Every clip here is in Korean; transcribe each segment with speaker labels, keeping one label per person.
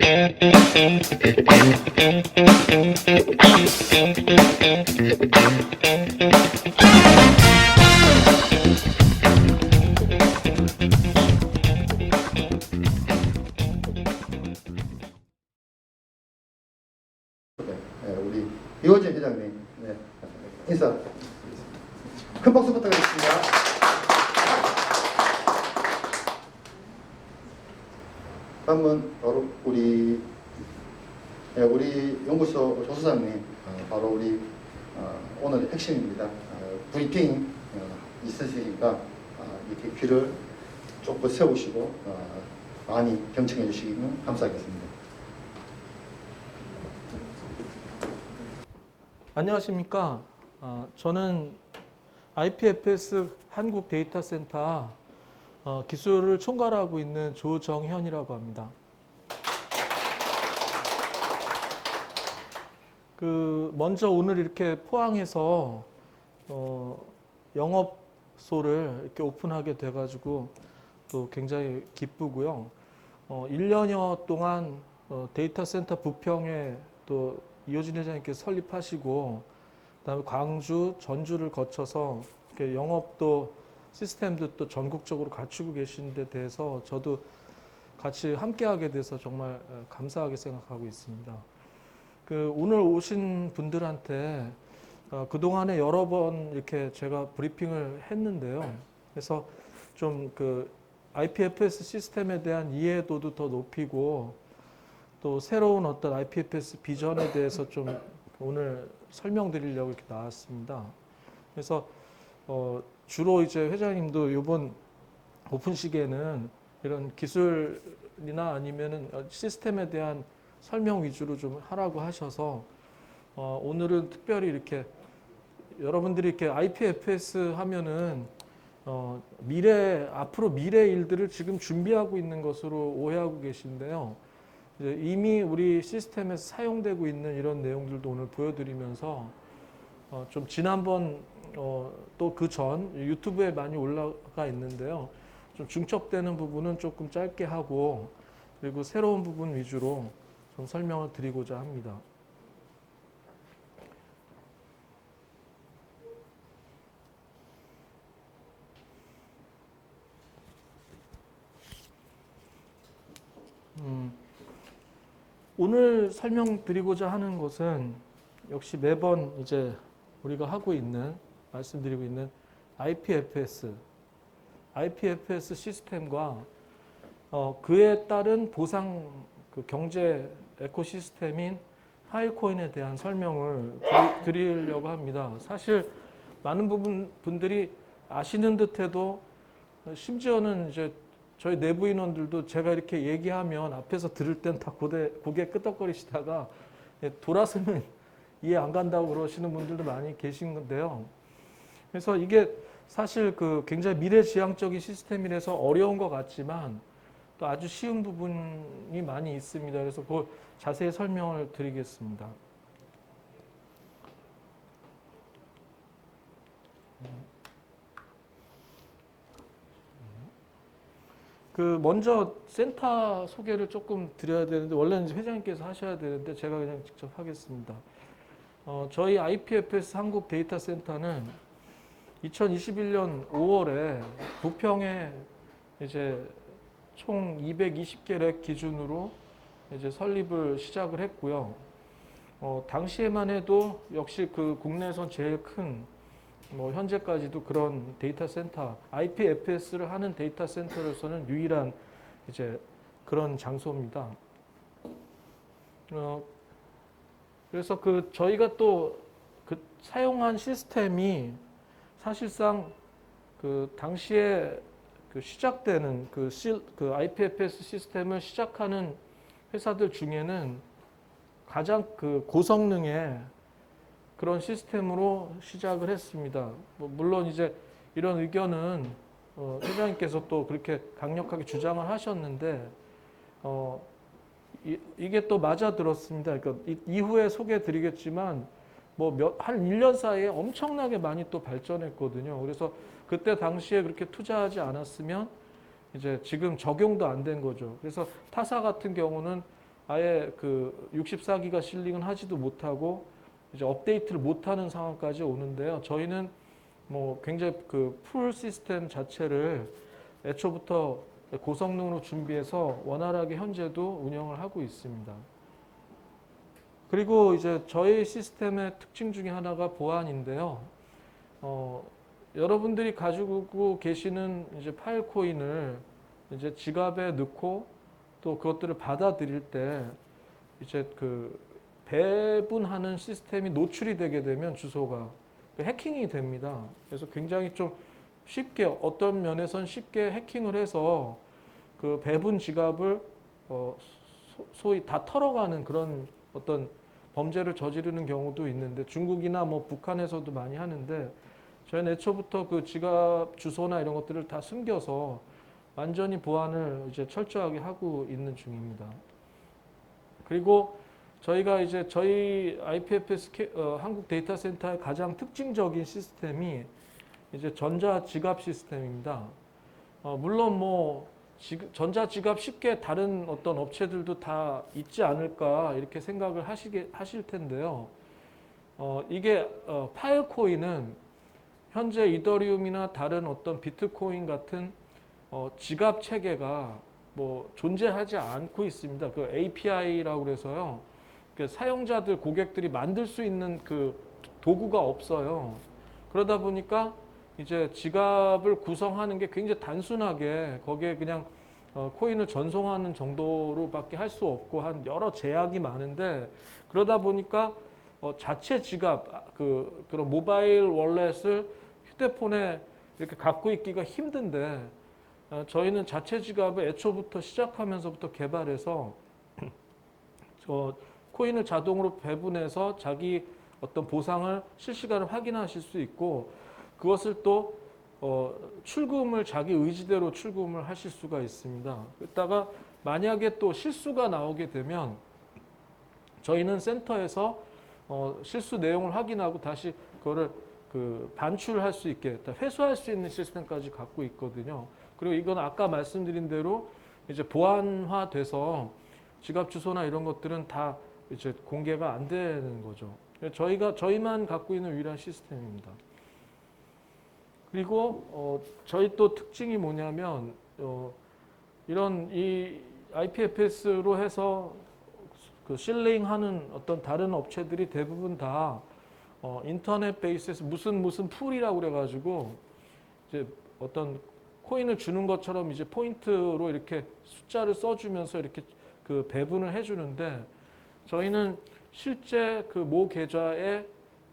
Speaker 1: 우리 이호진 회장님, 네, 인사. 큰 박수 부탁드리겠습니다. 다음은 바로 우리 연구소 조소장님, 바로 우리 오늘의 핵심입니다. 브리핑 있으시니까 이렇게 귀를 쭉 세우시고 많이 경청해 주시면 감사하겠습니다.
Speaker 2: 안녕하십니까. 저는 IPFS 한국 데이터센터 기술을 총괄하고 있는 조정현이라고 합니다. 먼저 오늘 이렇게 포항에서 영업소를 이렇게 오픈하게 돼가지고 또 굉장히 기쁘고요. 1년여 동안 데이터센터 부평에 또 이호진 회장님께서 설립하시고, 그다음에 광주, 전주를 거쳐서 이렇게 영업도 시스템도 또 전국적으로 갖추고 계신 데 대해서 저도 같이 함께하게 돼서 정말 감사하게 생각하고 있습니다. 오늘 오신 분들한테 그동안에 여러 번 이렇게 제가 브리핑을 했는데요. 그래서 좀 IPFS 시스템에 대한 이해도도 더 높이고 또 새로운 어떤 IPFS 비전에 대해서 좀 오늘 설명드리려고 이렇게 나왔습니다. 그래서 주로 이제 회장님도 이번 오픈 시기에는 이런 기술이나 아니면은 시스템에 대한 설명 위주로 좀 하라고 하셔서 오늘은 특별히 이렇게 여러분들이 이렇게 IPFS 하면은 앞으로 미래 일들을 지금 준비하고 있는 것으로 오해하고 계신데요. 이미 우리 시스템에서 사용되고 있는 이런 내용들도 오늘 보여드리면서 좀 지난번 또 그 전 유튜브에 많이 올라가 있는데요. 좀 중첩되는 부분은 조금 짧게 하고 그리고 새로운 부분 위주로 좀 설명을 드리고자 합니다. 오늘 설명드리고자 하는 것은 역시 매번 이제 우리가 말씀드리고 있는 IPFS 시스템과 그에 따른 보상 경제 에코시스템인 파일코인에 대한 설명을 드리려고 합니다. 사실 많은 분들이 아시는 듯해도 심지어는 이제 저희 내부 인원들도 제가 이렇게 얘기하면 앞에서 들을 땐 다 고개 끄덕거리시다가 돌아서는 이해 안 간다고 그러시는 분들도 많이 계신 건데요. 그래서 이게 사실 굉장히 미래지향적인 시스템이라서 어려운 것 같지만 또 아주 쉬운 부분이 많이 있습니다. 그래서 자세히 설명을 드리겠습니다. 먼저 센터 소개를 조금 드려야 되는데 원래는 회장님께서 하셔야 되는데 제가 그냥 직접 하겠습니다. 저희 IPFS 한국 데이터 센터는 2021년 5월에 부평에 이제 총 220개 렉 기준으로 이제 설립을 시작을 했고요. 당시에만 해도 역시 국내에선 제일 큰 현재까지도 그런 데이터 센터, IPFS를 하는 데이터 센터로서는 유일한 이제 그런 장소입니다. 그래서 저희가 또 사용한 시스템이 사실상 당시에 시작되는 IPFS 시스템을 시작하는 회사들 중에는 가장 고성능의 그런 시스템으로 시작을 했습니다. 물론 이제 이런 의견은 회장님께서 또 그렇게 강력하게 주장을 하셨는데 이게 또 맞아 들었습니다. 그러니까 이후에 소개해드리겠지만 한 1년 사이에 엄청나게 많이 또 발전했거든요. 그래서 그때 당시에 그렇게 투자하지 않았으면 이제 지금 적용도 안 된 거죠. 그래서 타사 같은 경우는 아예 그 64기가 실링은 하지도 못하고 이제 업데이트를 못하는 상황까지 오는데요. 저희는 뭐 굉장히 그 풀 시스템 자체를 애초부터 고성능으로 준비해서 원활하게 현재도 운영을 하고 있습니다. 그리고 이제 저희 시스템의 특징 중에 하나가 보안인데요. 여러분들이 가지고 계시는 이제 파일 코인을 이제 지갑에 넣고 또 그것들을 받아들일 때 이제 그 배분하는 시스템이 노출이 되게 되면 주소가 해킹이 됩니다. 그래서 굉장히 좀 쉽게 어떤 면에선 쉽게 해킹을 해서 그 배분 지갑을 소위 다 털어가는 그런 어떤 범죄를 저지르는 경우도 있는데 중국이나 뭐 북한에서도 많이 하는데 저희는 애초부터 그 지갑 주소나 이런 것들을 다 숨겨서 완전히 보안을 이제 철저하게 하고 있는 중입니다. 그리고 저희가 이제 저희 IPFS 한국 데이터 센터의 가장 특징적인 시스템이 이제 전자 지갑 시스템입니다. 물론 뭐 전자 지갑 쉽게 다른 어떤 업체들도 다 있지 않을까 이렇게 생각을 하실 텐데요. 이게 파일 코인은 현재 이더리움이나 다른 어떤 비트코인 같은 지갑 체계가 뭐 존재하지 않고 있습니다. 그 API라고 그래서요. 그 사용자들, 고객들이 만들 수 있는 그 도구가 없어요. 그러다 보니까 이제 지갑을 구성하는 게 굉장히 단순하게 거기에 그냥 코인을 전송하는 정도로밖에 할 수 없고 한 여러 제약이 많은데 그러다 보니까 자체 지갑, 그런 모바일 월렛을 휴대폰에 이렇게 갖고 있기가 힘든데 저희는 자체 지갑을 애초부터 시작하면서부터 개발해서 코인을 자동으로 배분해서 자기 어떤 보상을 실시간으로 확인하실 수 있고 그것을 또 출금을 자기 의지대로 출금을 하실 수가 있습니다. 그러다가 만약에 또 실수가 나오게 되면 저희는 센터에서 실수 내용을 확인하고 다시 그거를 반출할 수 있게 회수할 수 있는 시스템까지 갖고 있거든요. 그리고 이건 아까 말씀드린 대로 이제 보안화돼서 지갑 주소나 이런 것들은 다 이제 공개가 안 되는 거죠. 저희만 갖고 있는 유일한 시스템입니다. 그리고 저희 또 특징이 뭐냐면 이런 이 IPFS로 해서 그 실링하는 어떤 다른 업체들이 대부분 다 인터넷 베이스에서 무슨 풀이라고 그래가지고 이제 어떤 코인을 주는 것처럼 이제 포인트로 이렇게 숫자를 써주면서 이렇게 그 배분을 해주는데 저희는 실제 그 모 계좌에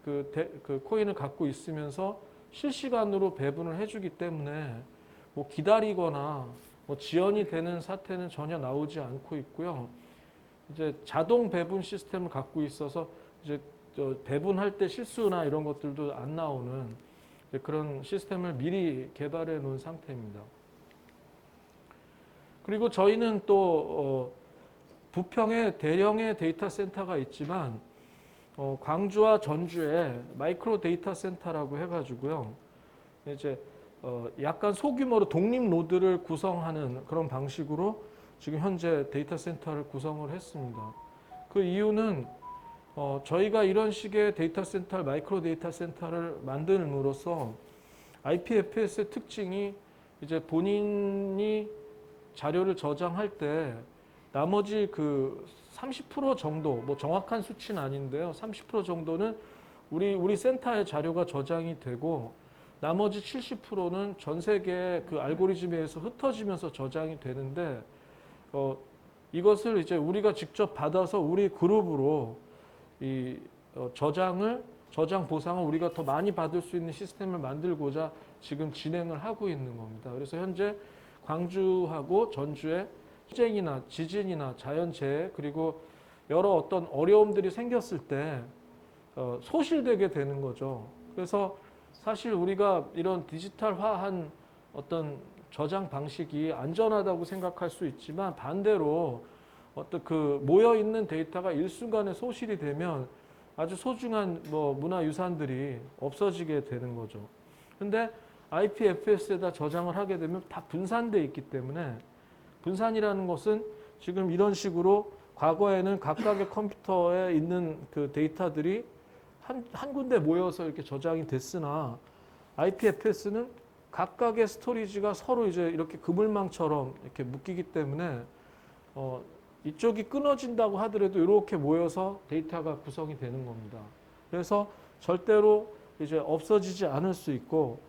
Speaker 2: 그 코인을 갖고 있으면서 실시간으로 배분을 해주기 때문에 뭐 기다리거나 뭐 지연이 되는 사태는 전혀 나오지 않고 있고요. 이제 자동 배분 시스템을 갖고 있어서 이제 배분할 때 실수나 이런 것들도 안 나오는 그런 시스템을 미리 개발해 놓은 상태입니다. 그리고 저희는 또 부평에 대형의 데이터 센터가 있지만 광주와 전주에 마이크로 데이터 센터라고 해가지고요. 이제 약간 소규모로 독립 노드를 구성하는 그런 방식으로 지금 현재 데이터 센터를 구성을 했습니다. 그 이유는 저희가 이런 식의 데이터 센터, 마이크로 데이터 센터를 만듦으로써 IPFS의 특징이 이제 본인이 자료를 저장할 때 나머지 그 30% 정도, 뭐 정확한 수치는 아닌데요. 30% 정도는 우리 센터의 자료가 저장이 되고 나머지 70%는 전 세계 그 알고리즘에 의해서 흩어지면서 저장이 되는데 이것을 이제 우리가 직접 받아서 우리 그룹으로 이 저장 보상을 우리가 더 많이 받을 수 있는 시스템을 만들고자 지금 진행을 하고 있는 겁니다. 그래서 현재 광주하고 전주에 투쟁이나 지진이나 자연재해 그리고 여러 어떤 어려움들이 생겼을 때 소실되게 되는 거죠. 그래서 사실 우리가 이런 디지털화한 어떤 저장 방식이 안전하다고 생각할 수 있지만 반대로 어떤 그 모여 있는 데이터가 일순간에 소실이 되면 아주 소중한 뭐 문화유산들이 없어지게 되는 거죠. 근데 IPFS에다 저장을 하게 되면 다 분산돼 있기 때문에 분산이라는 것은 지금 이런 식으로 과거에는 각각의 컴퓨터에 있는 그 데이터들이 한 군데 모여서 이렇게 저장이 됐으나 IPFS는 각각의 스토리지가 서로 이제 이렇게 그물망처럼 이렇게 묶이기 때문에 이쪽이 끊어진다고 하더라도 이렇게 모여서 데이터가 구성이 되는 겁니다. 그래서 절대로 이제 없어지지 않을 수 있고,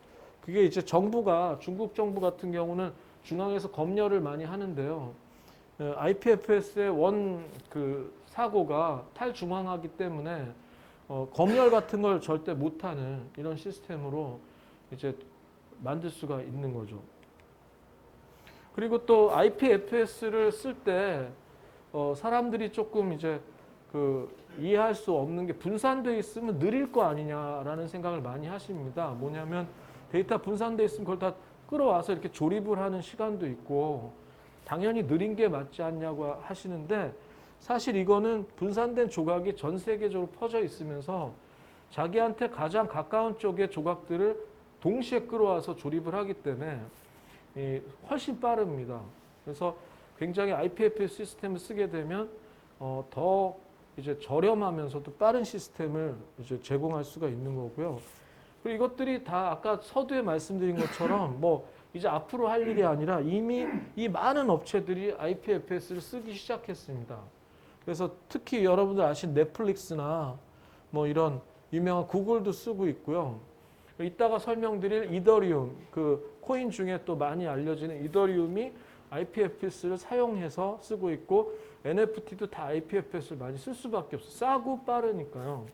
Speaker 2: 그게 이제 정부가, 중국 정부 같은 경우는 중앙에서 검열을 많이 하는데요. IPFS의 그 사고가 탈중앙화기 때문에 검열 같은 걸 절대 못하는 이런 시스템으로 이제 만들 수가 있는 거죠. 그리고 또 IPFS를 쓸 때 사람들이 조금 이제 그 이해할 수 없는 게, 분산돼 있으면 느릴 거 아니냐라는 생각을 많이 하십니다. 뭐냐면 데이터 분산돼 있으면 그걸 다 끌어와서 이렇게 조립을 하는 시간도 있고 당연히 느린 게 맞지 않냐고 하시는데, 사실 이거는 분산된 조각이 전 세계적으로 퍼져 있으면서 자기한테 가장 가까운 쪽의 조각들을 동시에 끌어와서 조립을 하기 때문에 훨씬 빠릅니다. 그래서 굉장히 IPFS 시스템을 쓰게 되면 더 이제 저렴하면서도 빠른 시스템을 이제 제공할 수가 있는 거고요. 그리고 이것들이 다 아까 서두에 말씀드린 것처럼 뭐 이제 앞으로 할 일이 아니라 이미 이 많은 업체들이 IPFS를 쓰기 시작했습니다. 그래서 특히 여러분들 아신 넷플릭스나 뭐 이런 유명한 구글도 쓰고 있고요. 이따가 설명드릴 이더리움, 그 코인 중에 또 많이 알려지는 이더리움이 IPFS를 사용해서 쓰고 있고, NFT도 다 IPFS를 많이 쓸 수밖에 없어요. 싸고 빠르니까요.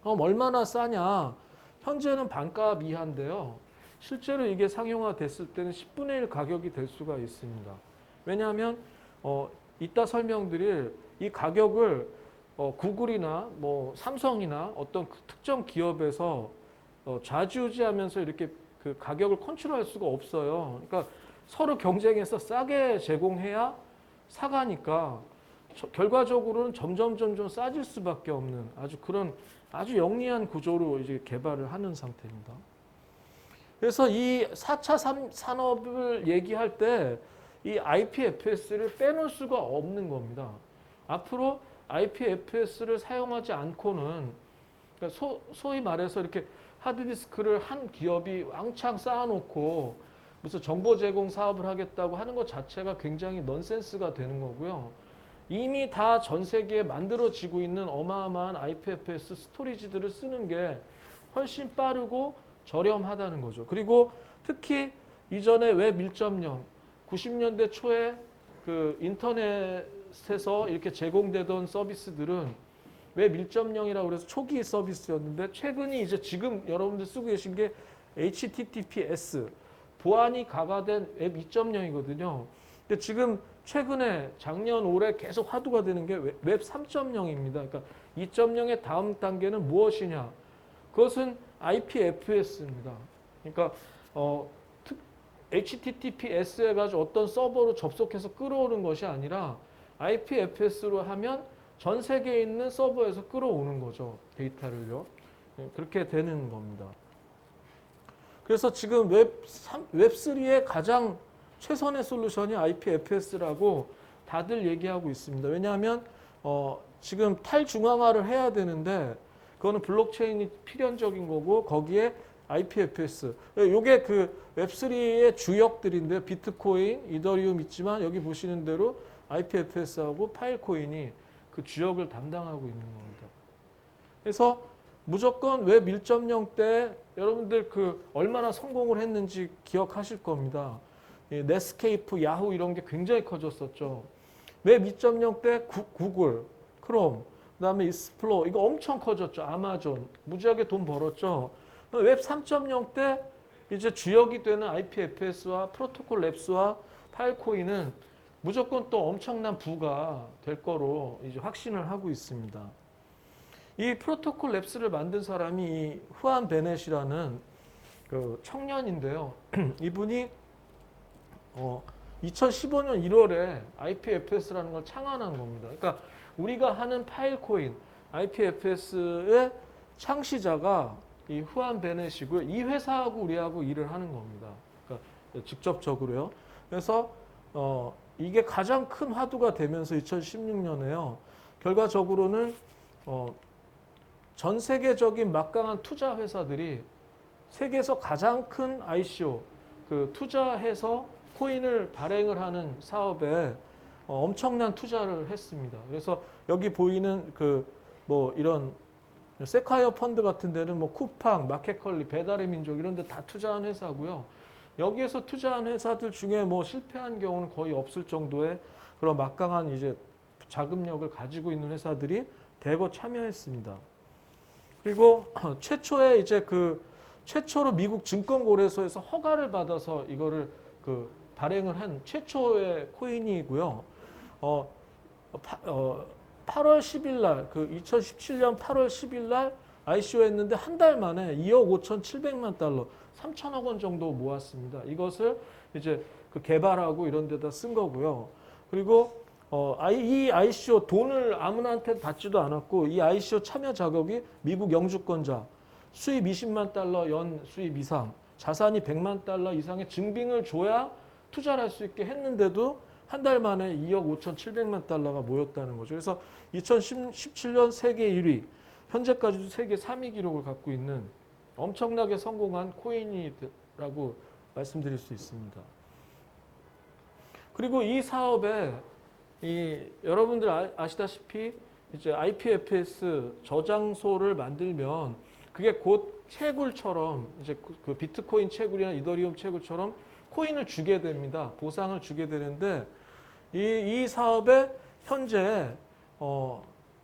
Speaker 2: 그럼 얼마나 싸냐? 현재는 반값 이하인데요. 실제로 이게 상용화 됐을 때는 10분의 1 가격이 될 수가 있습니다. 왜냐하면 이따 설명드릴 이 가격을 구글이나 뭐 삼성이나 어떤 그 특정 기업에서 좌지우지하면서 이렇게 그 가격을 컨트롤할 수가 없어요. 그러니까 서로 경쟁해서 싸게 제공해야 사가니까 결과적으로는 점점 싸질 수밖에 없는 아주 영리한 구조로 이제 개발을 하는 상태입니다. 그래서 이 4차 산업을 얘기할 때 이 IPFS를 빼놓을 수가 없는 겁니다. 앞으로 IPFS를 사용하지 않고는, 그러니까 소위 말해서 이렇게 하드디스크를 한 기업이 왕창 쌓아놓고 무슨 정보 제공 사업을 하겠다고 하는 것 자체가 굉장히 넌센스가 되는 거고요. 이미 다 전 세계에 만들어지고 있는 어마어마한 IPFS 스토리지들을 쓰는 게 훨씬 빠르고 저렴하다는 거죠. 그리고 특히 이전에 웹 1.0, 90년대 초에 그 인터넷에서 이렇게 제공되던 서비스들은 웹 1.0이라고 그래서 초기 서비스였는데, 최근이 이제 지금 여러분들 쓰고 계신 게 HTTPS, 보안이 가가된 웹 2.0이거든요. 근데 지금 최근에 작년 올해 계속 화두가 되는 게 웹 3.0입니다. 그러니까 2.0의 다음 단계는 무엇이냐? 그것은 IPFS입니다. 그러니까 HTTPS 해가지고 어떤 서버로 접속해서 끌어오는 것이 아니라 IPFS로 하면 전 세계에 있는 서버에서 끌어오는 거죠. 데이터를요. 그렇게 되는 겁니다. 그래서 지금 웹3의 가장 최선의 솔루션이 IPFS라고 다들 얘기하고 있습니다. 왜냐하면 지금 탈중앙화를 해야 되는데 그거는 블록체인이 필연적인 거고, 거기에 IPFS. 이게 그 웹3의 주역들인데요. 비트코인, 이더리움 있지만 여기 보시는 대로 IPFS하고 파일코인이 그 주역을 담당하고 있는 겁니다. 그래서 무조건 웹 1.0 때 여러분들 그 얼마나 성공을 했는지 기억하실 겁니다. 넷스케이프, 야후 이런 게 굉장히 커졌었죠. 웹 2.0 때 구글, 크롬, 그다음에 익스플로러 이거 엄청 커졌죠. 아마존 무지하게 돈 벌었죠. 웹 3.0 때 이제 주역이 되는 IPFS와 프로토콜 랩스와 파일코인은 무조건 또 엄청난 부가 될 거로 이제 확신을 하고 있습니다. 이 프로토콜 랩스를 만든 사람이 이 후안 베넷이라는 그 청년인데요. 이분이 2015년 1월에 IPFS라는 걸 창안한 겁니다. 그러니까 우리가 하는 파일코인, IPFS의 창시자가 이 후안 베넷이고요. 이 회사하고 우리하고 일을 하는 겁니다. 그러니까 직접적으로요. 그래서 이게 가장 큰 화두가 되면서 2016년에요. 결과적으로는 전 세계적인 막강한 투자 회사들이 세계에서 가장 큰 ICO 그 투자해서 코인을 발행을 하는 사업에 엄청난 투자를 했습니다. 그래서 여기 보이는 그 뭐 이런 세콰이어 펀드 같은 데는 뭐 쿠팡, 마켓컬리, 배달의 민족 이런 데 다 투자한 회사고요. 여기에서 투자한 회사들 중에 뭐 실패한 경우는 거의 없을 정도의 그런 막강한 이제 자금력을 가지고 있는 회사들이 대거 참여했습니다. 그리고 최초에 이제 최초로 미국 증권거래소에서 허가를 받아서 이거를 발행을 한 최초의 코인이고요. 8월 10일 날, 2017년 8월 10일 날 ICO 했는데 한 달 만에 2억 5,700만 달러, 3천억 원 정도 모았습니다. 이것을 이제 개발하고 이런 데다 쓴 거고요. 그리고 이 ICO 돈을 아무나한테 받지도 않았고 이 ICO 참여 자격이 미국 영주권자, 수입 20만 달러 연 수입 이상, 자산이 100만 달러 이상의 증빙을 줘야 투자를 할 수 있게 했는데도 한 달 만에 2억 5,700만 달러가 모였다는 거죠. 그래서 2017년 세계 1위, 현재까지도 세계 3위 기록을 갖고 있는 엄청나게 성공한 코인이라고 말씀드릴 수 있습니다. 그리고 이 사업에 여러분들 아시다시피 이제 IPFS 저장소를 만들면 그게 곧 채굴처럼 이제 그 비트코인 채굴이나 이더리움 채굴처럼 코인을 주게 됩니다. 보상을 주게 되는데 이 사업에 현재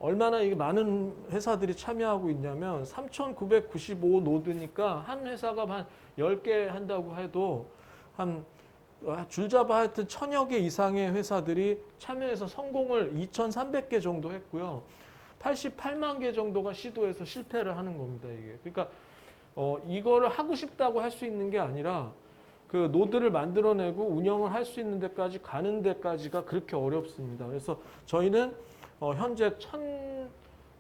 Speaker 2: 얼마나 이게 많은 회사들이 참여하고 있냐면 3,995 노드니까 한 회사가 한 10개 한다고 해도 한 줄잡아 하여튼 1,000여 개 이상의 회사들이 참여해서 성공을 2,300개 정도 했고요. 88만 개 정도가 시도해서 실패를 하는 겁니다. 이게. 그러니까 이거를 하고 싶다고 할 수 있는 게 아니라 그 노드를 만들어내고 운영을 할 수 있는 데까지 가는 데까지가 그렇게 어렵습니다. 그래서 저희는 현재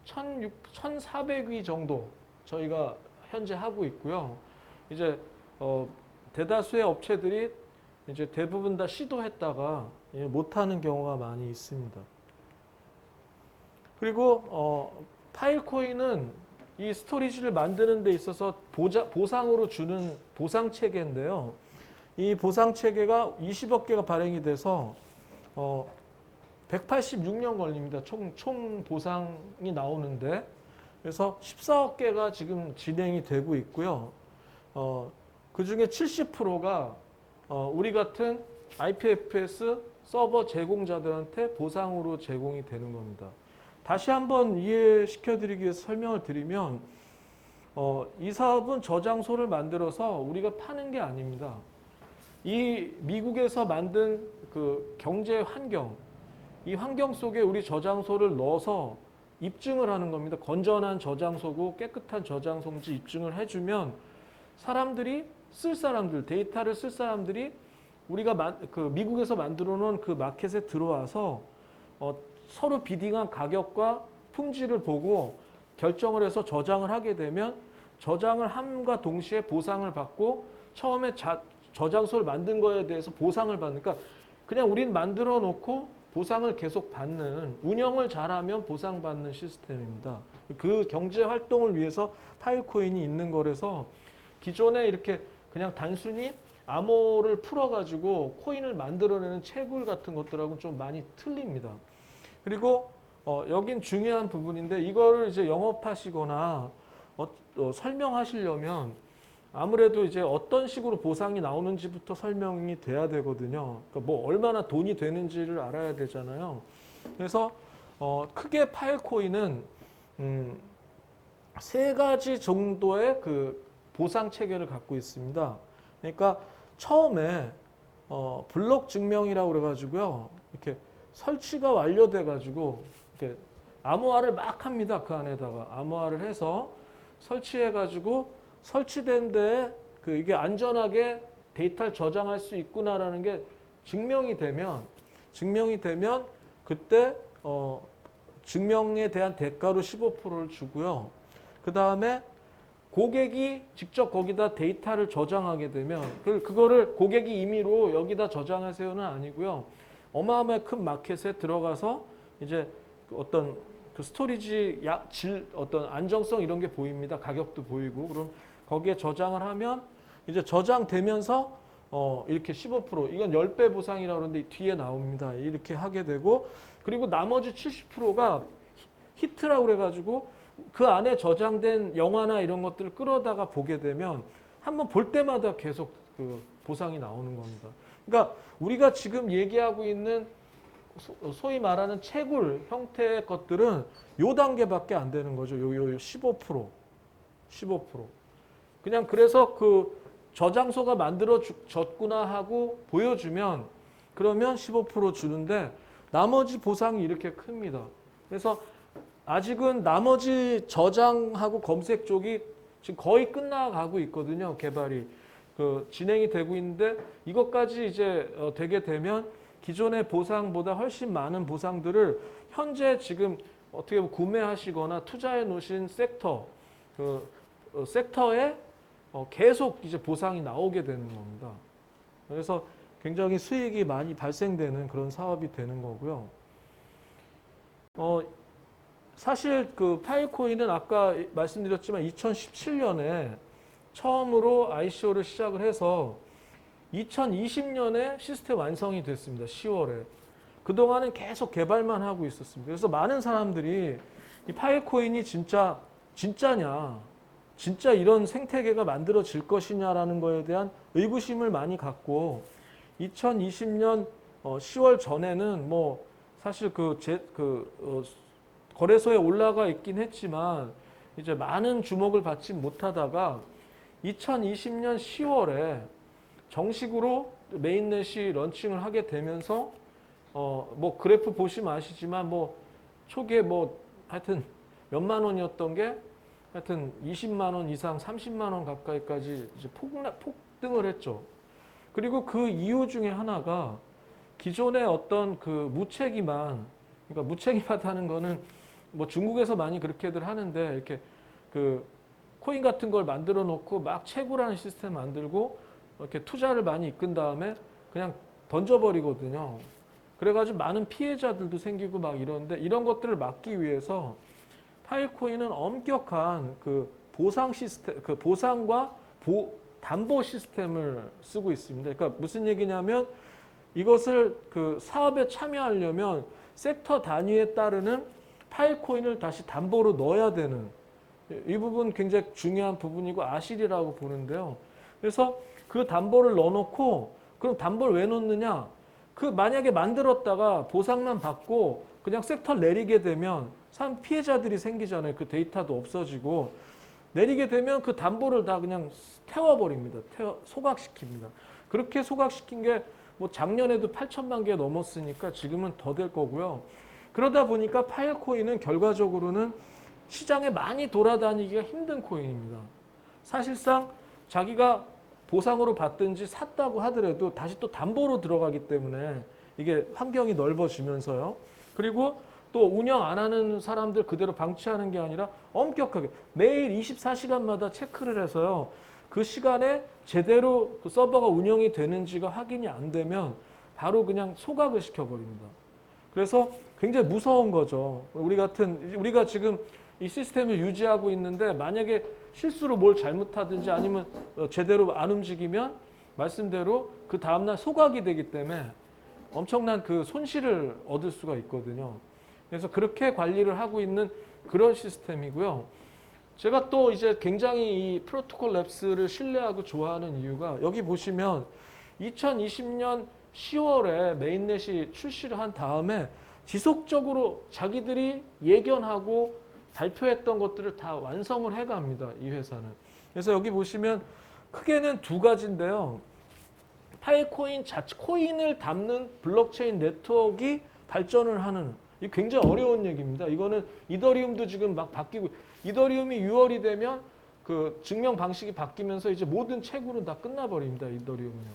Speaker 2: 1,400위 정도 저희가 현재 하고 있고요. 이제 대다수의 업체들이 이제 대부분 다 시도했다가 못하는 경우가 많이 있습니다. 그리고 파일코인은 이 스토리지를 만드는 데 있어서 보상으로 주는 보상 체계인데요. 이 보상 체계가 20억 개가 발행이 돼서 186년 걸립니다. 총 보상이 나오는데 그래서 14억 개가 지금 진행이 되고 있고요. 그 중에 70%가 우리 같은 IPFS 서버 제공자들한테 보상으로 제공이 되는 겁니다. 다시 한번 이해시켜 드리기 위해서 설명을 드리면 이 사업은 저장소를 만들어서 우리가 파는 게 아닙니다. 이 미국에서 만든 그 경제 환경, 이 환경 속에 우리 저장소를 넣어서 입증을 하는 겁니다. 건전한 저장소고 깨끗한 저장소인지 입증을 해주면 데이터를 쓸 사람들이 우리가 미국에서 만들어 놓은 그 마켓에 들어와서 서로 비딩한 가격과 품질을 보고 결정을 해서 저장을 하게 되면 저장을 함과 동시에 보상을 받고 처음에 저장소를 만든 거에 대해서 보상을 받으니까 그냥 우린 만들어 놓고 보상을 계속 받는, 운영을 잘하면 보상받는 시스템입니다. 그 경제 활동을 위해서 파일코인이 있는 거라서 기존에 이렇게 그냥 단순히 암호를 풀어가지고 코인을 만들어내는 채굴 같은 것들하고는 좀 많이 틀립니다. 그리고 여긴 중요한 부분인데 이거를 이제 영업하시거나 설명하시려면 아무래도 이제 어떤 식으로 보상이 나오는지부터 설명이 돼야 되거든요. 그러니까 뭐 얼마나 돈이 되는지를 알아야 되잖아요. 그래서 크게 파일코인은 3가지 정도의 그 보상 체계를 갖고 있습니다. 그러니까 처음에 블록 증명이라고 그래가지고요. 이렇게 설치가 완료돼 가지고 이렇게 암호화를 막 합니다. 그 안에다가 암호화를 해서 설치해 가지고 설치된 데에 이게 안전하게 데이터를 저장할 수 있구나라는 게 증명이 되면 그때 증명에 대한 대가로 15%를 주고요. 그 다음에 고객이 직접 거기다 데이터를 저장하게 되면 그거를 고객이 임의로 여기다 저장하세요는 아니고요. 어마어마하게 큰 마켓에 들어가서 이제 그 어떤 그 스토리지 어떤 안정성 이런 게 보입니다. 가격도 보이고. 그럼 거기에 저장을 하면 이제 저장되면서 이렇게 15% 이건 10배 보상이라고 그러는데 뒤에 나옵니다. 이렇게 하게 되고 그리고 나머지 70%가 히트라고 그래가지고 그 안에 저장된 영화나 이런 것들을 끌어다가 보게 되면 한번 볼 때마다 계속 그 보상이 나오는 겁니다. 그러니까 우리가 지금 얘기하고 있는 소위 말하는 채굴 형태의 것들은 요 단계밖에 안 되는 거죠. 요 15%. 그냥 그래서 그 저장소가 만들어졌구나 하고 보여주면 그러면 15% 주는데 나머지 보상이 이렇게 큽니다. 그래서 아직은 나머지 저장하고 검색 쪽이 지금 거의 끝나가고 있거든요. 개발이. 그 진행이 되고 있는데 이것까지 이제 되게 되면 기존의 보상보다 훨씬 많은 보상들을 현재 지금 어떻게 보면 구매하시거나 투자해 놓으신 섹터, 섹터에 계속 이제 보상이 나오게 되는 겁니다. 그래서 굉장히 수익이 많이 발생되는 그런 사업이 되는 거고요. 사실 그 파일코인은 아까 말씀드렸지만 2017년에 처음으로 ICO를 시작을 해서 2020년에 시스템 완성이 됐습니다. 10월에. 그동안은 계속 개발만 하고 있었습니다. 그래서 많은 사람들이 이 파일코인이 진짜냐, 진짜 이런 생태계가 만들어질 것이냐라는 거에 대한 의구심을 많이 갖고 2020년 10월 전에는 뭐 사실 거래소에 올라가 있긴 했지만 이제 많은 주목을 받지 못하다가 2020년 10월에 정식으로 메인넷이 런칭을 하게 되면서 뭐 그래프 보시면 아시지만 뭐 초기에 뭐 하여튼 몇만 원이었던 게 하여튼 20만 원 이상 30만 원 가까이까지 이제 폭등을 했죠. 그리고 그 이유 중에 하나가 기존의 어떤 그 무책임한 그러니까 무책임하다는 거는 뭐 중국에서 많이 그렇게들 하는데 이렇게 그 코인 같은 걸 만들어 놓고 막 채굴하는 시스템 만들고 이렇게 투자를 많이 이끈 다음에 그냥 던져버리거든요. 그래가지고 많은 피해자들도 생기고 막 이러는데 이런 것들을 막기 위해서 파일코인은 엄격한 그 보상 시스템, 그 보상과 담보 시스템을 쓰고 있습니다. 그러니까 무슨 얘기냐면 이것을 그 사업에 참여하려면 섹터 단위에 따르는 파일코인을 다시 담보로 넣어야 되는 이 부분 굉장히 중요한 부분이고 아실이라고 보는데요. 그래서 그 담보를 넣어놓고 그럼 담보를 왜 넣느냐? 그 만약에 만들었다가 보상만 받고 그냥 섹터 내리게 되면 참 피해자들이 생기잖아요. 그 데이터도 없어지고 내리게 되면 그 담보를 다 그냥 태워버립니다. 소각시킵니다. 그렇게 소각시킨 게 뭐 작년에도 8천만 개 넘었으니까 지금은 더 될 거고요. 그러다 보니까 파일코인은 결과적으로는 시장에 많이 돌아다니기가 힘든 코인입니다. 사실상 자기가 보상으로 받든지 샀다고 하더라도 다시 또 담보로 들어가기 때문에 이게 환경이 넓어지면서요. 그리고 또 운영 안 하는 사람들 그대로 방치하는 게 아니라 엄격하게 매일 24시간마다 체크를 해서요. 그 시간에 제대로 그 서버가 운영이 되는지가 확인이 안 되면 바로 그냥 소각을 시켜버립니다. 그래서 굉장히 무서운 거죠. 우리가 지금 이 시스템을 유지하고 있는데 만약에 실수로 뭘 잘못하든지 아니면 제대로 안 움직이면 말씀대로 그 다음날 소각이 되기 때문에 엄청난 그 손실을 얻을 수가 있거든요. 그래서 그렇게 관리를 하고 있는 그런 시스템이고요. 제가 또 이제 굉장히 이 프로토콜 랩스를 신뢰하고 좋아하는 이유가 여기 보시면 2020년 10월에 메인넷이 출시를 한 다음에 지속적으로 자기들이 예견하고 발표했던 것들을 다 완성을 해갑니다. 이 회사는. 그래서 여기 보시면 크게는 두 가지인데요. 파일코인 코인을 담는 블록체인 네트워크가 발전을 하는 이 굉장히 어려운 얘기입니다. 이거는 이더리움도 지금 막 바뀌고 이더리움이 6월이 되면 그 증명 방식이 바뀌면서 이제 모든 채굴은 다 끝나버립니다. 이더리움은요.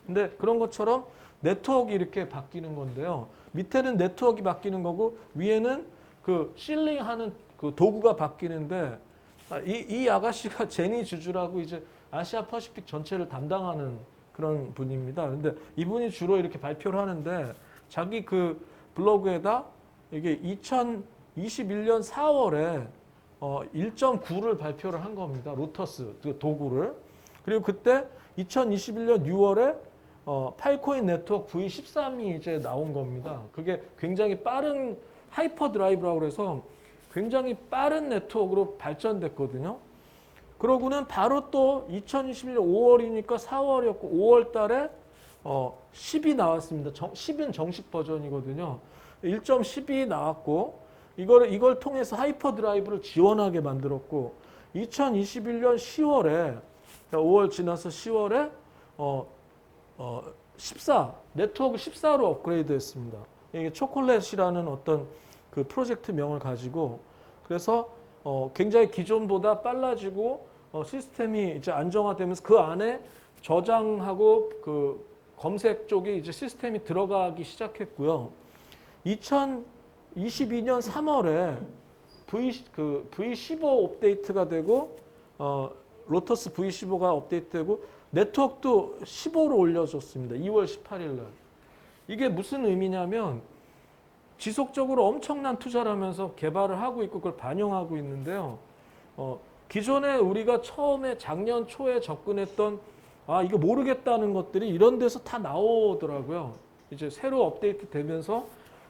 Speaker 2: 근데 그런 것처럼 네트워크가 이렇게 바뀌는 건데요. 밑에는 네트워크가 바뀌는 거고 위에는 그 실링하는 그 도구가 바뀌는데 이 아가씨가 제니 주주라고 이제 아시아 퍼시픽 전체를 담당하는 그런 분입니다. 근데 이분이 주로 이렇게 발표를 하는데 자기 그 블로그에다 이게 2021년 4월에 1.9를 발표를 한 겁니다. 로터스 그 도구를. 그리고 그때 2021년 6월에 파이코인 네트워크 V13이 이제 나온 겁니다. 그게 굉장히 빠른 하이퍼 드라이브라고 그래서 굉장히 빠른 네트워크로 발전됐거든요. 그러고는 바로 또 2021년 5월이니까 4월이었고 5월 달에 10이 나왔습니다. 10은 정식 버전이거든요. 1.10이 나왔고 이걸 통해서 하이퍼 드라이브를 지원하게 만들었고 2021년 10월에 5월 지나서 10월에 14 네트워크 14로 업그레이드했습니다. 이게 초콜릿이라는 어떤 그 프로젝트 명을 가지고 그래서 굉장히 기존보다 빨라지고 시스템이 이제 안정화되면서 그 안에 저장하고 그 검색 쪽에 이제 시스템이 들어가기 시작했고요. 2022년 3월에 V15 업데이트가 되고 로터스 V15가 업데이트되고 네트워크도 15로 올려줬습니다. 2월 18일 날. 이게 무슨 의미냐면 지속적으로 엄청난 투자를 하면서 개발을 하고 있고 그걸 반영하고 있는데요. 기존에 우리가 처음에 작년 초에 접근했던 이거 모르겠다는 것들이 이런 데서 다 나오더라고요. 이제 새로 업데이트 되면서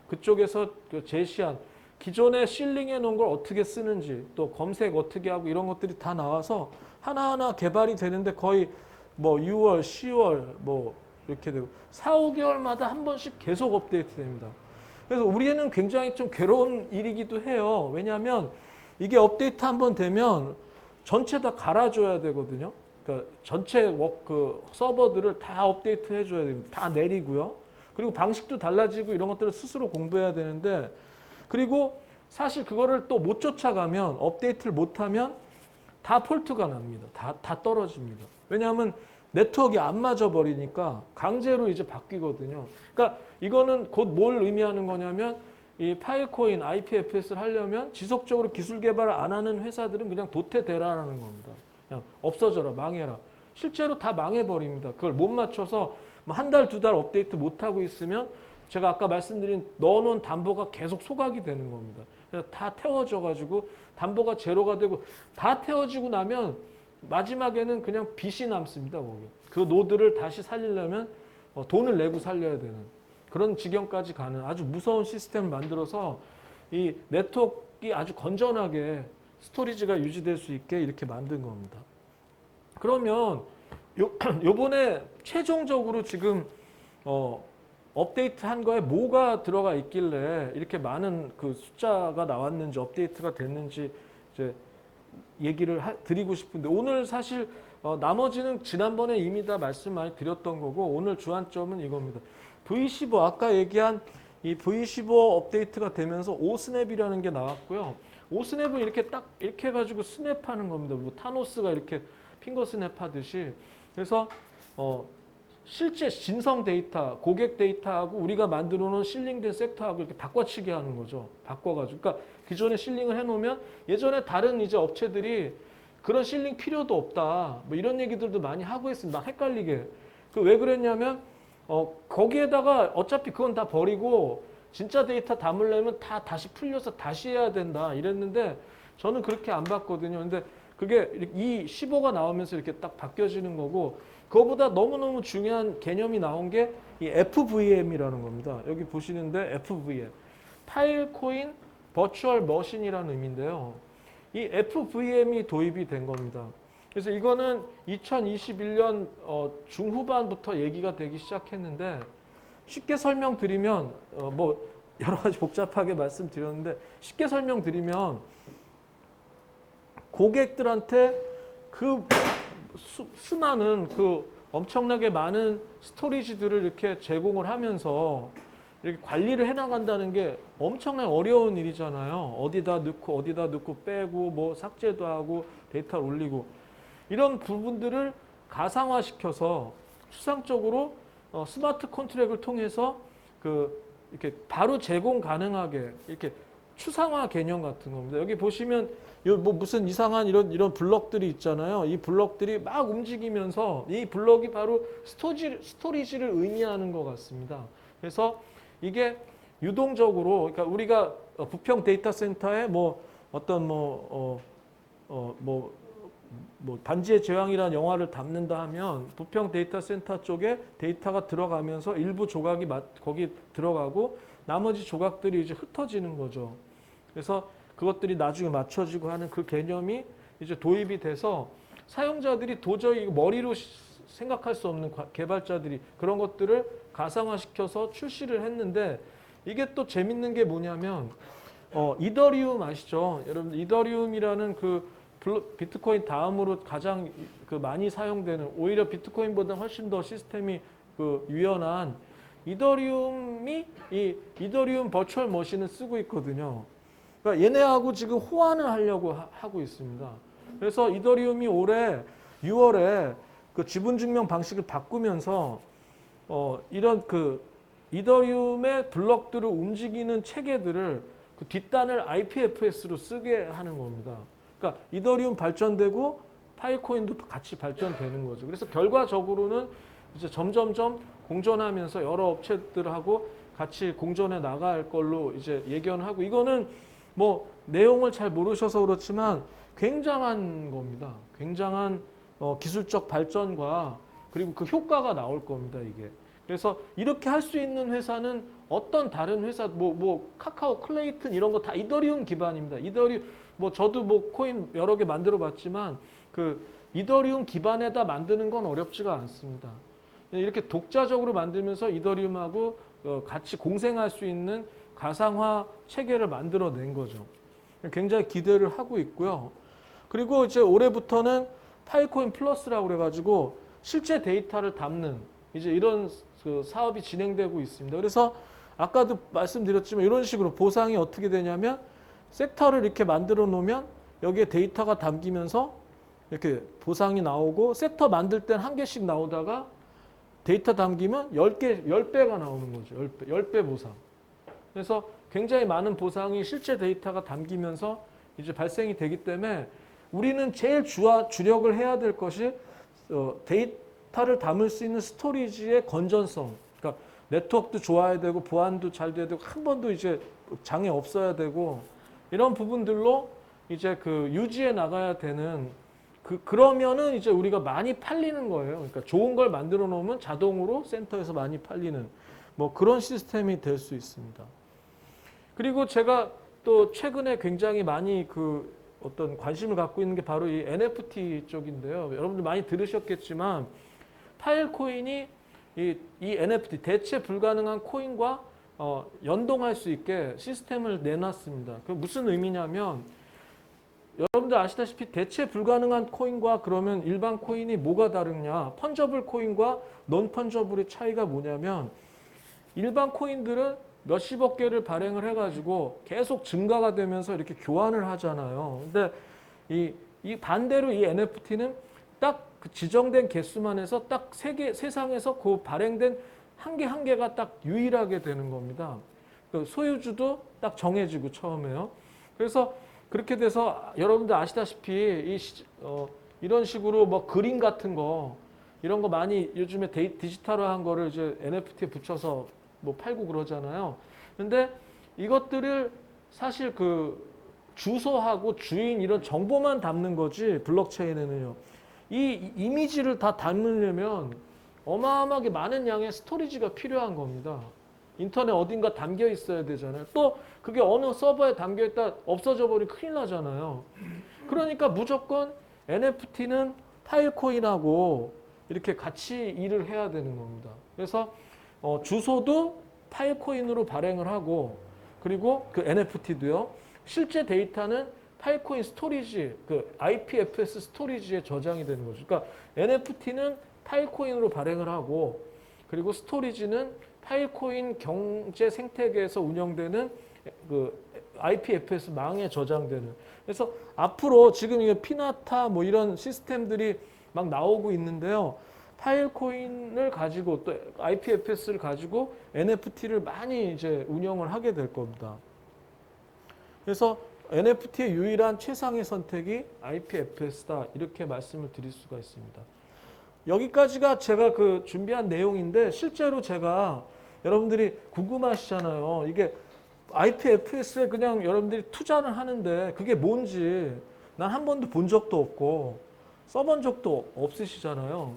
Speaker 2: 그쪽에서 제시한 기존에 실링해 놓은 걸 어떻게 쓰는지 또 검색 어떻게 하고 이런 것들이 다 나와서 하나하나 개발이 되는데 거의 뭐 6월, 10월 뭐 이렇게 되고 4, 5개월마다 한 번씩 계속 업데이트 됩니다. 그래서 우리에는 굉장히 좀 괴로운 일이기도 해요. 왜냐하면 이게 업데이트 한 번 되면 전체 다 갈아줘야 되거든요. 그러니까 전체 서버들을 다 업데이트 해줘야 됩니다. 다 내리고요. 그리고 방식도 달라지고 이런 것들을 스스로 공부해야 되는데 그리고 사실 그거를 또 못 쫓아가면 업데이트를 못하면 다 폴트가 납니다. 다 떨어집니다. 왜냐하면 네트워크가 안 맞아 버리니까 강제로 이제 바뀌거든요. 그러니까 이거는 곧 뭘 의미하는 거냐면 이 파일코인, IPFS를 하려면 지속적으로 기술 개발을 안 하는 회사들은 그냥 도태되라라는 겁니다. 그냥 없어져라, 망해라. 실제로 다 망해버립니다. 그걸 못 맞춰서 한 달, 두 달 업데이트 못하고 있으면 제가 아까 말씀드린 넣어놓은 담보가 계속 소각이 되는 겁니다. 그래서 다 태워져가지고 담보가 제로가 되고 다 태워지고 나면 마지막에는 그냥 빚이 남습니다. 거기. 그 노드를 다시 살리려면 돈을 내고 살려야 되는 그런 지경까지 가는 아주 무서운 시스템을 만들어서 이 네트워크가 아주 건전하게 스토리지가 유지될 수 있게 이렇게 만든 겁니다. 그러면 요번에 최종적으로 지금 업데이트 한 거에 뭐가 들어가 있길래 이렇게 많은 그 숫자가 나왔는지 업데이트가 됐는지 이제 얘기를 드리고 싶은데 오늘 사실 나머지는 지난번에 이미 다 말씀 많이 드렸던 거고 오늘 주안점은 이겁니다. V15 아까 얘기한 이 V15 업데이트가 되면서 오스냅이라는 게 나왔고요. 오스냅은 이렇게 딱 이렇게 해가지고 스냅하는 겁니다. 뭐 타노스가 이렇게 핑거 스냅하듯이 그래서 실제 진성 데이터, 고객 데이터하고 우리가 만들어 놓은 실링된 섹터하고 이렇게 바꿔치기 하는 거죠. 바꿔가지고. 그러니까 기존에 실링을 해놓으면 예전에 다른 이제 업체들이 그런 실링 필요도 없다. 뭐 이런 얘기들도 많이 하고 있습니다. 막 헷갈리게. 그 왜 그랬냐면 거기에다가 어차피 그건 다 버리고 진짜 데이터 담으려면 다 다시 풀려서 다시 해야 된다. 이랬는데 저는 그렇게 안 봤거든요. 근데 그게 이 15가 나오면서 이렇게 딱 바뀌어지는 거고 그거보다 너무너무 중요한 개념이 나온 게 이 FVM이라는 겁니다. 여기 보시는데 FVM, 파일코인 버추얼 머신이라는 의미인데요. 이 FVM이 도입이 된 겁니다. 그래서 이거는 2021년 중후반부터 얘기가 되기 시작했는데 쉽게 설명드리면 뭐 여러 가지 복잡하게 말씀드렸는데 쉽게 설명드리면 고객들한테 그 수많은 그 엄청나게 많은 스토리지들을 이렇게 제공을 하면서 이렇게 관리를 해나간다는 게 엄청나게 어려운 일이잖아요. 어디다 넣고 빼고 뭐 삭제도 하고 데이터를 올리고 이런 부분들을 가상화시켜서 추상적으로 스마트 컨트랙을 통해서 이렇게 바로 제공 가능하게 이렇게 추상화 개념 같은 겁니다. 여기 보시면 뭐 무슨 이상한 이런 블럭들이 있잖아요. 이 블럭들이 막 움직이면서 이 블럭이 바로 스토리지를 의미하는 것 같습니다. 그래서 이게 유동적으로 그러니까 우리가 부평 데이터 센터에 뭐 어떤 반지의 제왕이라는 영화를 담는다 하면 부평 데이터 센터 쪽에 데이터가 들어가면서 일부 조각이 거기 들어가고 나머지 조각들이 이제 흩어지는 거죠. 그래서 그것들이 나중에 맞춰지고 하는 그 개념이 이제 도입이 돼서 사용자들이 도저히 머리로 생각할 수 없는 개발자들이 그런 것들을 가상화시켜서 출시를 했는데 이게 또 재밌는 게 뭐냐면 이더리움 아시죠? 여러분 이더리움이라는 그 비트코인 다음으로 가장 그 많이 사용되는 오히려 비트코인보다 훨씬 더 시스템이 그 유연한 이더리움이 이 이더리움 버추얼 머신을 쓰고 있거든요. 그러니까 얘네하고 지금 호환을 하려고 하고 있습니다. 그래서 이더리움이 올해 6월에 그 지분증명 방식을 바꾸면서 이런 그 이더리움의 블록들을 움직이는 체계들을 그 뒷단을 IPFS로 쓰게 하는 겁니다. 그러니까 이더리움 발전되고 파일코인도 같이 발전되는 거죠. 그래서 결과적으로는 이제 점점점 공존하면서 여러 업체들하고 같이 공존해 나갈 걸로 이제 예견하고 이거는 뭐 내용을 잘 모르셔서 그렇지만 굉장한 겁니다. 굉장한 기술적 발전과 그리고 그 효과가 나올 겁니다. 이게. 그래서 이렇게 할 수 있는 회사는 어떤 다른 회사 뭐 카카오, 클레이튼 이런 거 다 이더리움 기반입니다. 이더리움 뭐 저도 뭐 코인 여러 개 만들어 봤지만 그 이더리움 기반에다 만드는 건 어렵지가 않습니다. 이렇게 독자적으로 만들면서 이더리움하고 같이 공생할 수 있는 가상화 체계를 만들어낸 거죠. 굉장히 기대를 하고 있고요. 그리고 이제 올해부터는 파일코인 플러스라고 그래가지고 실제 데이터를 담는 이제 이런 그 사업이 진행되고 있습니다. 그래서 아까도 말씀드렸지만 이런 식으로 보상이 어떻게 되냐면 섹터를 이렇게 만들어 놓으면 여기에 데이터가 담기면서 이렇게 보상이 나오고 섹터 만들 땐 한 개씩 나오다가 데이터 담기면 10배가 나오는 거죠. 10배 보상. 그래서 굉장히 많은 보상이 실제 데이터가 담기면서 이제 발생이 되기 때문에 우리는 제일 주력을 해야 될 것이 데이터를 담을 수 있는 스토리지의 건전성. 그러니까 네트워크도 좋아야 되고 보안도 잘 돼야 되고 한 번도 이제 장애 없어야 되고 이런 부분들로 이제 그 유지해 나가야 되는 그러면은 이제 우리가 많이 팔리는 거예요. 그러니까 좋은 걸 만들어 놓으면 자동으로 센터에서 많이 팔리는 뭐 그런 시스템이 될 수 있습니다. 그리고 제가 또 최근에 굉장히 많이 그 어떤 관심을 갖고 있는 게 바로 이 NFT 쪽인데요. 여러분들 많이 들으셨겠지만 파일코인이 이 NFT 대체 불가능한 코인과 연동할 수 있게 시스템을 내놨습니다. 그 무슨 의미냐면 여러분들 아시다시피 대체 불가능한 코인과 그러면 일반 코인이 뭐가 다르냐? 펀저블 코인과 논 펀저블의 차이가 뭐냐면 일반 코인들은 몇십억 개를 발행을 해가지고 계속 증가가 되면서 이렇게 교환을 하잖아요. 근데 이 반대로 이 NFT는 딱 그 지정된 개수만 해서 딱 세상에서 그 발행된 한 개 한 개가 딱 유일하게 되는 겁니다. 그 소유주도 딱 정해지고 처음에요. 그래서 그렇게 돼서 여러분들 아시다시피 이런 식으로 뭐 그림 같은 거 이런 거 많이 요즘에 디지털화한 거를 이제 NFT에 붙여서 뭐 팔고 그러잖아요. 근데 이것들을 사실 그 주소하고 주인 이런 정보만 담는 거지 블록체인에는요. 이 이미지를 다 담으려면 어마어마하게 많은 양의 스토리지가 필요한 겁니다. 인터넷 어딘가 담겨 있어야 되잖아요. 또 그게 어느 서버에 담겨 있다 없어져 버리면 큰일 나잖아요. 그러니까 무조건 NFT는 파일코인하고 이렇게 같이 일을 해야 되는 겁니다. 그래서 주소도 파일코인으로 발행을 하고 그리고 그 NFT도요. 실제 데이터는 파일코인 스토리지, 그 IPFS 스토리지에 저장이 되는 거죠. 그러니까 NFT는 파일코인으로 발행을 하고 그리고 스토리지는 파일코인 경제 생태계에서 운영되는 그 IPFS 망에 저장되는. 그래서 앞으로 지금 이게 피나타 뭐 이런 시스템들이 막 나오고 있는데요. 파일코인을 가지고 또 IPFS를 가지고 NFT를 많이 이제 운영을 하게 될 겁니다. 그래서 NFT의 유일한 최상의 선택이 IPFS다 이렇게 말씀을 드릴 수가 있습니다. 여기까지가 제가 그 준비한 내용인데 실제로 제가 여러분들이 궁금하시잖아요. 이게 IPFS에 그냥 여러분들이 투자를 하는데 그게 뭔지 난 한 번도 본 적도 없고 써본 적도 없으시잖아요.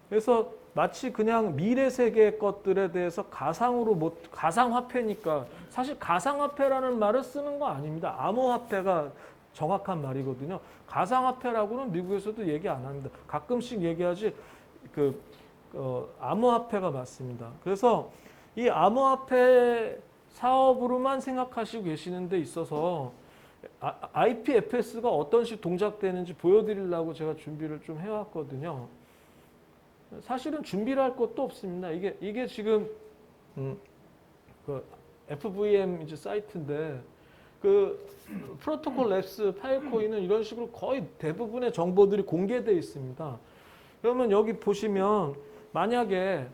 Speaker 2: 그래서 마치 그냥 미래 세계 것들에 대해서 가상으로 가상화폐니까 사실 가상화폐라는 말을 쓰는 거 아닙니다. 암호화폐가 정확한 말이거든요. 가상화폐라고는 미국에서도 얘기 안 합니다. 가끔씩 얘기하지 암호화폐가 맞습니다. 그래서 이 암호화폐 사업으로만 생각하시고 계시는 데 있어서 IPFS가 어떤 식으로 동작되는지 보여드리려고 제가 준비를 좀 해왔거든요. 사실은 준비를 할 것도 없습니다. 이게 지금 그 FVM 이제 사이트인데 그 프로토콜 랩스 파일코인은 이런 식으로 거의 대부분의 정보들이 공개되어 있습니다. 그러면 여기 보시면 만약에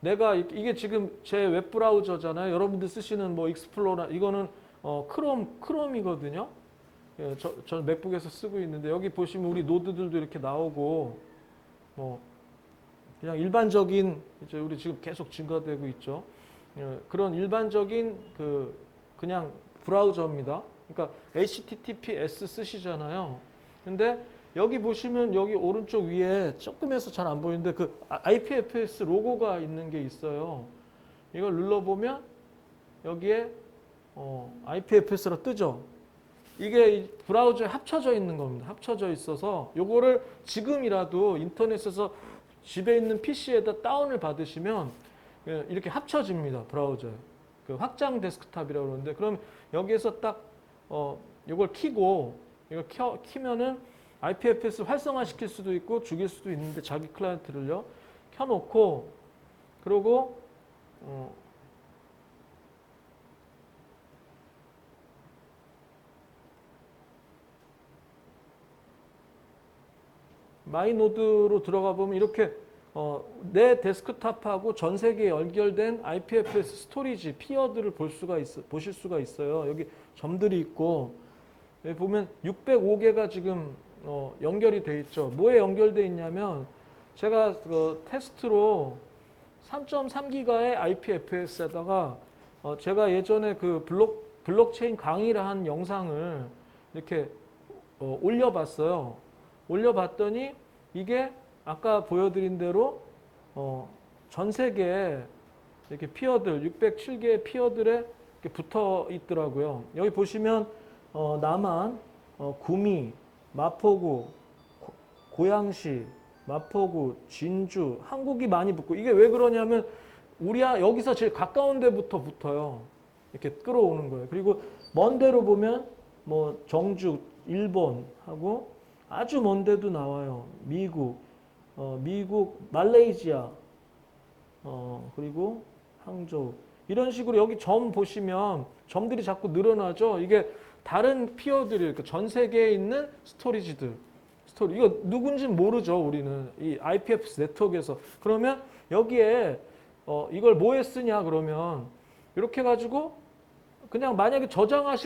Speaker 2: 내가 이게 지금 제 웹브라우저잖아요. 여러분들 쓰시는 뭐 익스플로러 이거는 크롬이거든요. 예, 저 맥북에서 쓰고 있는데 여기 보시면 우리 노드들도 이렇게 나오고 뭐 그냥 일반적인 이제 우리 지금 계속 증가되고 있죠. 예, 그런 일반적인 그냥 브라우저입니다. 그러니까 HTTPS 쓰시잖아요. 근데 여기 보시면 여기 오른쪽 위에 조금해서 잘 안 보이는데 그 IPFS 로고가 있는 게 있어요. 이걸 눌러보면 여기에 IPFS라 뜨죠. 이게 브라우저에 합쳐져 있는 겁니다. 합쳐져 있어서 요거를 지금이라도 인터넷에서 집에 있는 PC에다 다운을 받으시면 이렇게 합쳐집니다. 브라우저에. 그 확장 데스크탑이라고 그러는데 그럼 여기에서 딱 요걸 키고 이거 키면은 IPFS 활성화시킬 수도 있고 죽일 수도 있는데 자기 클라이언트를요. 켜놓고 그리고 마이노드로 들어가 보면 이렇게 내 데스크탑하고 전 세계에 연결된 IPFS 스토리지 피어들을 보실 수가 있어요. 여기 점들이 있고 여기 보면 605개가 지금 연결이 돼 있죠. 뭐에 연결돼 있냐면 제가 테스트로 3.3기가의 IPFS에다가 제가 예전에 그 블록체인 강의를 한 영상을 이렇게 올려봤어요. 올려봤더니 이게 아까 보여드린 대로 전 세계에 이렇게 피어들 607개의 피어들에 이렇게 붙어 있더라고요. 여기 보시면 남한, 구미, 마포구, 고양시, 마포구, 진주, 한국이 많이 붙고 이게 왜 그러냐면 여기서 제일 가까운 데부터 붙어요. 이렇게 끌어오는 거예요. 그리고 먼 데로 보면 뭐 정주, 일본하고 아주 먼 데도 나와요. 미국, 말레이시아, 그리고 항저우. 이런 식으로 여기 점 보시면 점들이 자꾸 늘어나죠. 이게 다른 피어들이 그러니까 전 세계에 있는 스토리지들. 이거 누군지 모르죠. 우리는 이 IPFS 네트워크에서. 그러면 여기에 이걸 뭐에 쓰냐 그러면 이렇게 가지고 그냥 만약에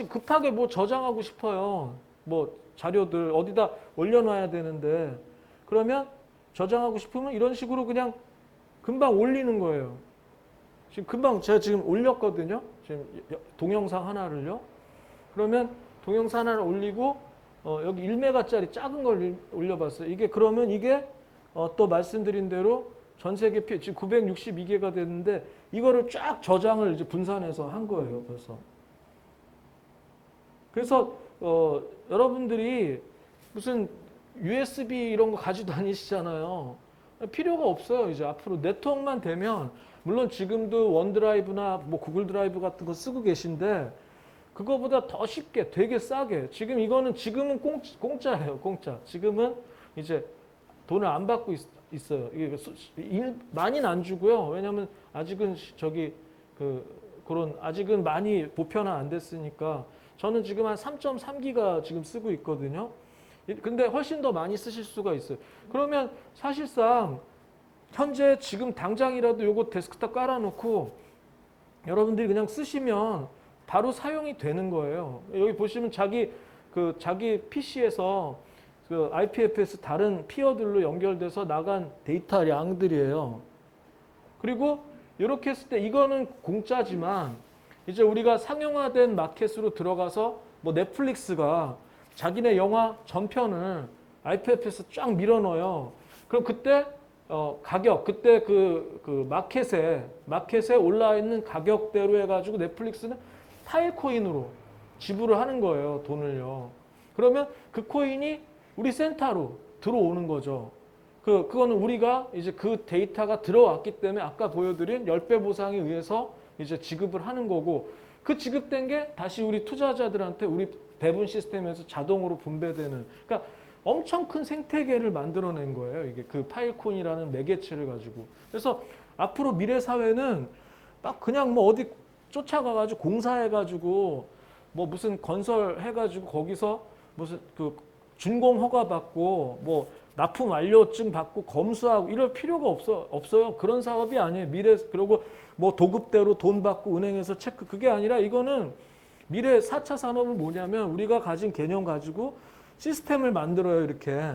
Speaker 2: 급하게 뭐 저장하고 싶어요. 뭐 자료들 어디다 올려놔야 되는데 그러면 저장하고 싶으면 이런 식으로 그냥 금방 올리는 거예요. 제가 지금 올렸거든요. 지금 동영상 하나를요. 그러면 동영상 하나를 올리고 여기 1메가짜리 작은 걸 올려봤어요. 그러면 이게 또 말씀드린 대로 전 세계 지금 962개가 됐는데 이거를 쫙 저장을 이제 분산해서 한 거예요. 그래서 여러분들이 무슨 USB 이런 거 가지고 다니시잖아요. 필요가 없어요. 이제 앞으로 네트워크만 되면 물론 지금도 원드라이브나 뭐 구글 드라이브 같은 거 쓰고 계신데 그거보다 더 쉽게 되게 싸게 지금은 공짜예요. 공짜. 지금은 이제 돈을 안 받고 있어요. 이게 많이는 안 주고요. 왜냐하면 아직은 그런 아직은 많이 보편화 안 됐으니까 저는 지금 한 3.3기가 지금 쓰고 있거든요. 근데 훨씬 더 많이 쓰실 수가 있어요. 그러면 사실상 현재 지금 당장이라도 요거 데스크탑 깔아놓고 여러분들이 그냥 쓰시면 바로 사용이 되는 거예요. 여기 보시면 자기 PC에서 그 IPFS 다른 피어들로 연결돼서 나간 데이터 양들이에요. 그리고 이렇게 했을 때 이거는 공짜지만 이제 우리가 상용화된 마켓으로 들어가서 뭐 넷플릭스가 자기네 영화 전편을 IPF에서 쫙 밀어넣어요. 그럼 그때 가격, 그때 그 마켓에 올라 있는 가격대로 해가지고 넷플릭스는 파일코인으로 지불을 하는 거예요, 돈을요. 그러면 그 코인이 우리 센터로 들어오는 거죠. 그거는 우리가 이제 그 데이터가 들어왔기 때문에 아까 보여드린 10배 보상에 의해서 이제 지급을 하는 거고, 그 지급된 게 다시 우리 투자자들한테 우리 배분 시스템에서 자동으로 분배되는, 그러니까 엄청 큰 생태계를 만들어낸 거예요. 이게 그 파일콘이라는 매개체를 가지고. 그래서 앞으로 미래 사회는 막 그냥 뭐 어디 쫓아가가지고 공사해가지고 뭐 무슨 건설해가지고 거기서 무슨 그 준공 허가 받고 뭐 납품 완료증 받고 검수하고 이럴 필요가 없어요. 그런 사업이 아니에요. 미래, 그리고 뭐 도급대로 돈 받고 은행에서 체크, 그게 아니라 이거는 미래 4차 산업은 뭐냐면 우리가 가진 개념 가지고 시스템을 만들어요. 이렇게.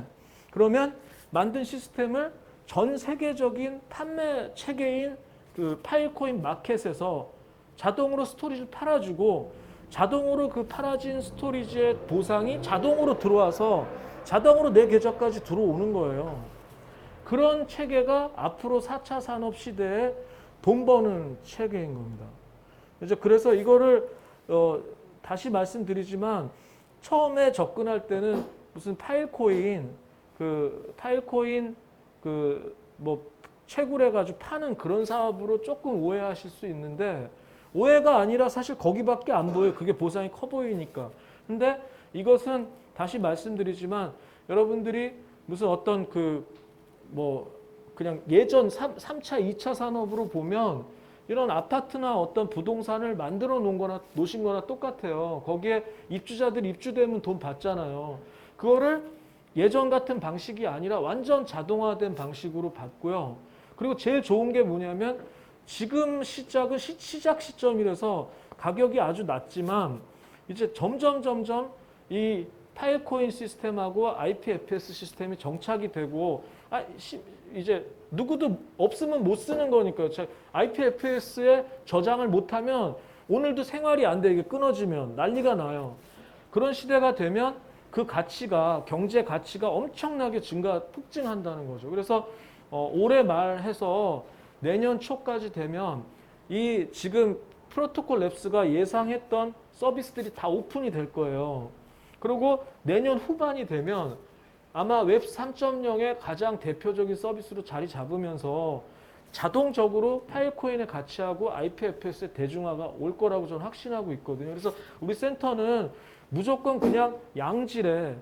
Speaker 2: 그러면 만든 시스템을 전 세계적인 판매 체계인 그 파일코인 마켓에서 자동으로 스토리지를 팔아주고, 자동으로 그 팔아진 스토리지의 보상이 자동으로 들어와서 자동으로 내 계좌까지 들어오는 거예요. 그런 체계가 앞으로 4차 산업 시대에 돈 버는 체계인 겁니다. 그래서 이거를 다시 말씀드리지만 처음에 접근할 때는 무슨 파일코인 뭐 채굴해가지고 파는 그런 사업으로 조금 오해하실 수 있는데, 오해가 아니라 사실 거기밖에 안 보여요. 그게 보상이 커 보이니까. 근데 이것은 다시 말씀드리지만 여러분들이 무슨 어떤 뭐 그냥 예전 3차, 2차 산업으로 보면 이런 아파트나 어떤 부동산을 만들어 놓으신 거나 똑같아요. 거기에 입주자들이 입주되면 돈 받잖아요. 그거를 예전 같은 방식이 아니라 완전 자동화된 방식으로 받고요. 그리고 제일 좋은 게 뭐냐면 지금 시작 시점이라서 가격이 아주 낮지만 이제 점점 이 파일코인 시스템하고 IPFS 시스템이 정착이 되고, 이제 누구도 없으면 못 쓰는 거니까요. IPFS에 저장을 못하면 오늘도 생활이 안 돼. 이게 끊어지면 난리가 나요. 그런 시대가 되면 그 가치가, 경제 가치가 엄청나게 폭증한다는 거죠. 그래서 올해 말해서 내년 초까지 되면 이 지금 프로토콜 랩스가 예상했던 서비스들이 다 오픈이 될 거예요. 그리고 내년 후반이 되면 아마 웹 3.0의 가장 대표적인 서비스로 자리 잡으면서 자동적으로 파일코인의 가치하고 IPFS의 대중화가 올 거라고 저는 확신하고 있거든요. 그래서 우리 센터는 무조건 그냥 양질의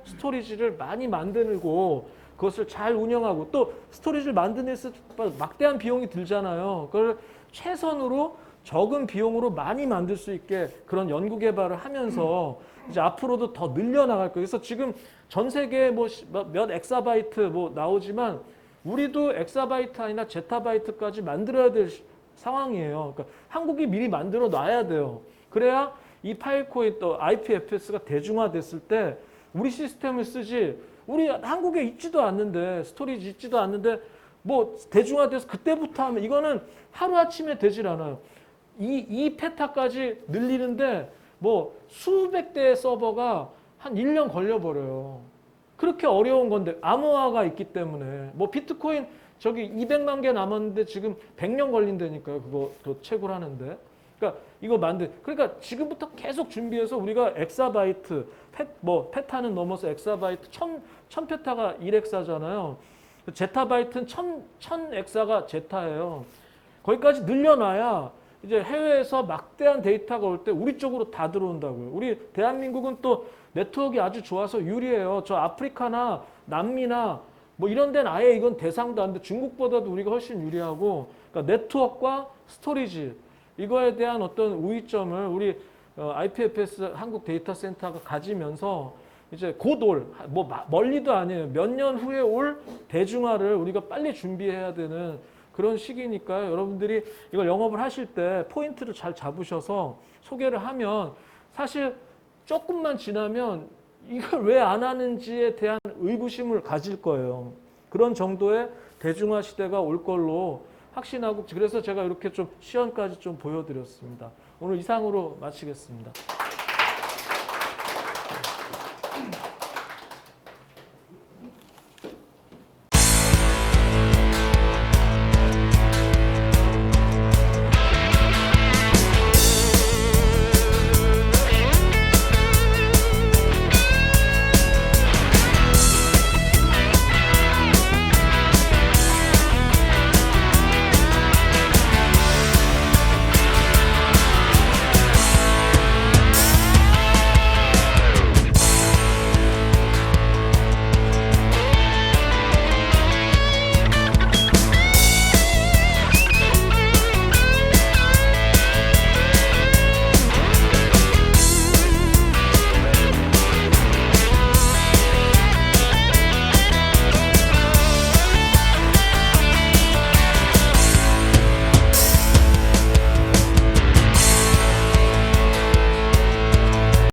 Speaker 2: 스토리지를 많이 만들고 그것을 잘 운영하고, 또 스토리지를 만드는 데서 막대한 비용이 들잖아요. 그걸 최선으로 적은 비용으로 많이 만들 수 있게 그런 연구 개발을 하면서 이제 앞으로도 더 늘려나갈 거예요. 그래서 지금 전 세계에 뭐 몇 엑사바이트 뭐 나오지만 우리도 엑사바이트 아니라 제타바이트까지 만들어야 될 상황이에요. 그러니까 한국이 미리 만들어 놔야 돼요. 그래야 이 파일코인 또 IPFS가 대중화됐을 때 우리 시스템을 쓰지, 우리 한국에 있지도 않는데, 스토리지 있지도 않는데 뭐 대중화돼서 그때부터 하면 이거는 하루아침에 되질 않아요. 이 페타까지 늘리는데 뭐 수백 대의 서버가 한 1년 걸려버려요. 그렇게 어려운 건데 암호화가 있기 때문에. 뭐 비트코인 저기 200만 개 남았는데 지금 100년 걸린다니까요. 그거 채굴하는데. 그러니까 이거 그러니까 지금부터 계속 준비해서 우리가 엑사바이트, 페타는 넘어서 엑사바이트, 1000페타가 1엑사잖아요. 제타바이트는 1000엑사가 제타예요. 거기까지 늘려놔야 이제 해외에서 막대한 데이터가 올 때 우리 쪽으로 다 들어온다고요. 우리 대한민국은 또 네트워크가 아주 좋아서 유리해요. 저 아프리카나 남미나 뭐 이런 데는 아예 이건 대상도 안 돼. 중국보다도 우리가 훨씬 유리하고, 그러니까 네트워크와 스토리지 이거에 대한 어떤 우위점을 우리 IPFS 한국 데이터 센터가 가지면서 이제 뭐 멀리도 아니에요. 몇 년 후에 올 대중화를 우리가 빨리 준비해야 되는 그런 시기니까요. 여러분들이 이걸 영업을 하실 때 포인트를 잘 잡으셔서 소개를 하면 사실 조금만 지나면 이걸 왜 안 하는지에 대한 의구심을 가질 거예요. 그런 정도의 대중화 시대가 올 걸로 확신하고 그래서 제가 이렇게 좀 시연까지 좀 보여드렸습니다. 오늘 이상으로 마치겠습니다.